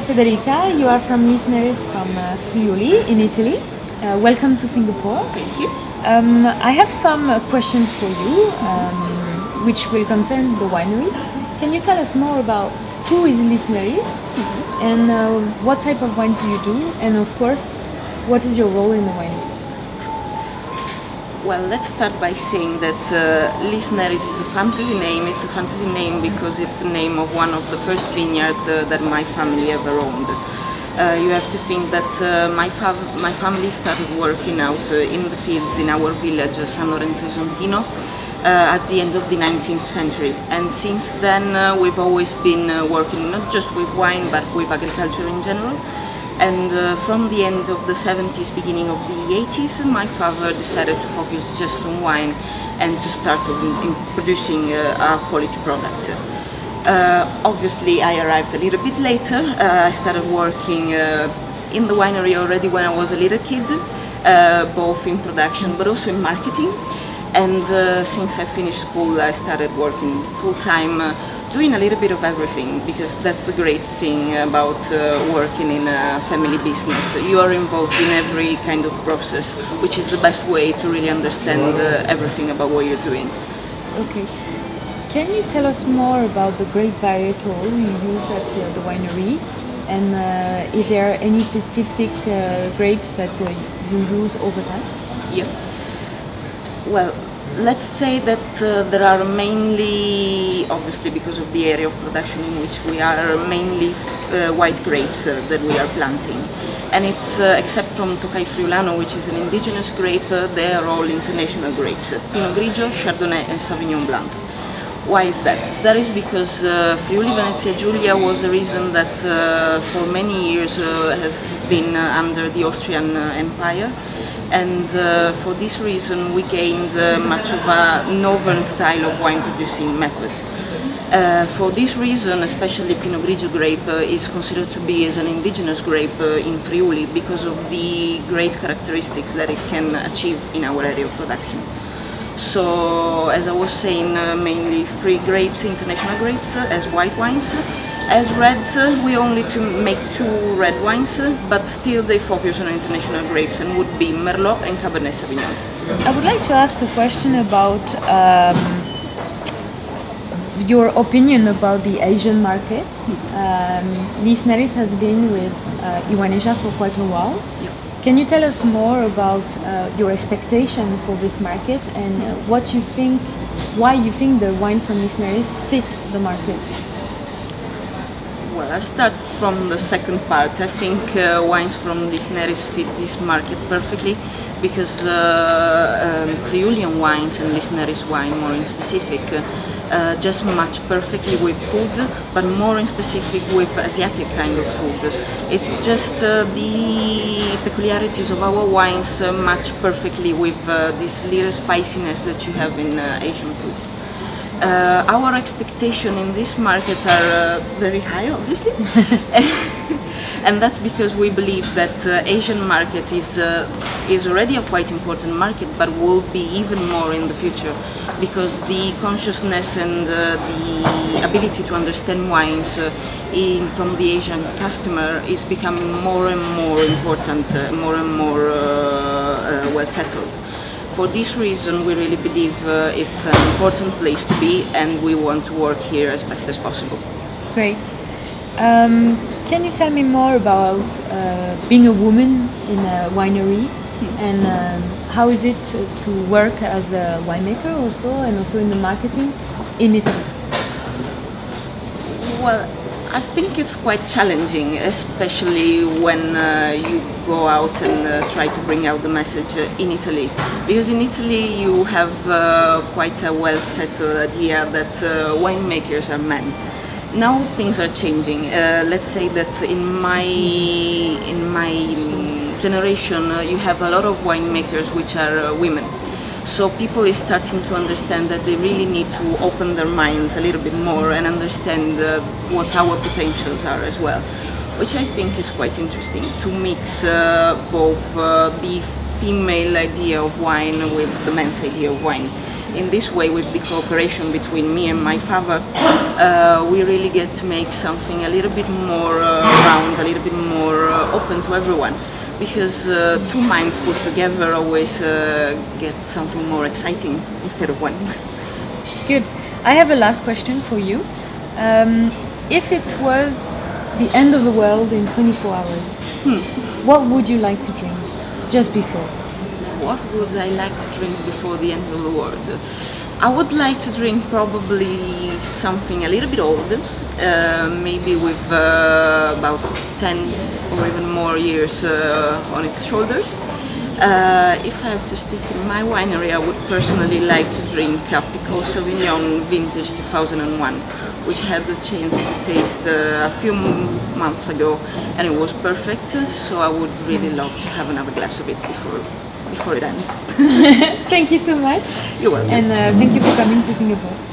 Federica, you are from Lis Neris from Friuli in Italy. Welcome to Singapore. Thank you. I have some questions for you, which will concern the winery. Can you tell us more about who is Lis Neris and what type of wines do you do, and of course, what is your role in the winery? Well, let's start by saying that Lis Neris is a fantasy name. It's a fantasy name because it's the name of one of the first vineyards that my family ever owned. You have to think that my family started working out in the fields in our village, San Lorenzo at the end of the 19th century. And since then we've always been working not just with wine but with agriculture in general. And from the end of the 70s, beginning of the 80s, my father decided to focus just on wine and to start in producing a quality product. Obviously, I arrived a little bit later. I started working in the winery already when I was a little kid, both in production but also in marketing. And since I finished school, I started working full-time, doing a little bit of everything, because that's the great thing about working in a family business. You are involved in every kind of process, which is the best way to really understand everything about what you're doing. Okay. Can you tell us more about the grape varietal you use at the winery, and if there are any specific grapes that you use over time? Yeah. Well, let's say that there are mainly, obviously because of the area of production in which we are, mainly white grapes that we are planting. And it's, except from Tocai Friulano, which is an indigenous grape, they are all international grapes. Pinot Grigio, Chardonnay and Sauvignon Blanc. Why is that? That is because Friuli Venezia Giulia was a region that for many years has been under the Austrian Empire, and for this reason we gained much of a northern style of wine producing method. For this reason, especially Pinot Grigio grape is considered to be as an indigenous grape in Friuli because of the great characteristics that it can achieve in our area of production. So, as I was saying, mainly three grapes, international grapes, as white wines. As reds, we only make two red wines, but still they focus on international grapes and would be Merlot and Cabernet Sauvignon. I would like to ask a question about your opinion about the Asian market. Lis Neris has been with Iwanesia for quite a while. Yeah. Can you tell us more about your expectation for this market and what you think, why you think the wines from Lis Neris fit the market? Well, I start from the second part. I think wines from Lis Neris fit this market perfectly because Friulian wines and Lis Neris wine, more in specific, just match perfectly with food, but more in specific with Asiatic kind of food. It's just the peculiarities of our wines match perfectly with this little spiciness that you have in Asian food. Our expectations in this market are very high, obviously, and that's because we believe that Asian market is already a quite important market, but will be even more in the future, because the consciousness and the ability to understand wines from the Asian customer is becoming more and more important, more and more well settled. For this reason, we really believe it's an important place to be, and we want to work here as best as possible. Great. Can you tell me more about being a woman in a winery, and how is it to work as a winemaker also, and also in the marketing in Italy? Well, I think it's quite challenging, especially when you go out and try to bring out the message in Italy. Because in Italy you have quite a well-settled idea that winemakers are men. Now things are changing. Let's say that in my generation you have a lot of winemakers which are women. So people is starting to understand that they really need to open their minds a little bit more and understand what our potentials are as well, which I think is quite interesting, to mix both the female idea of wine with the men's idea of wine. in this way, with the cooperation between me and my father, we really get to make something a little bit more round, a little bit more open to everyone. Because two minds put together always get something more exciting instead of one. Good. I have a last question for you. If it was the end of the world in 24 hours, what would you like to drink just before? What would I like to drink before the end of the world? I would like to drink probably something a little bit old, maybe with about 10 or even more years on its shoulders. If I have to stick in my winery, I would personally like to drink a Picol Sauvignon vintage 2001, which I had the chance to taste a few months ago, and it was perfect, so I would really love to have another glass of it before it ends. Thank you so much. You're welcome. And thank you for coming to Singapore.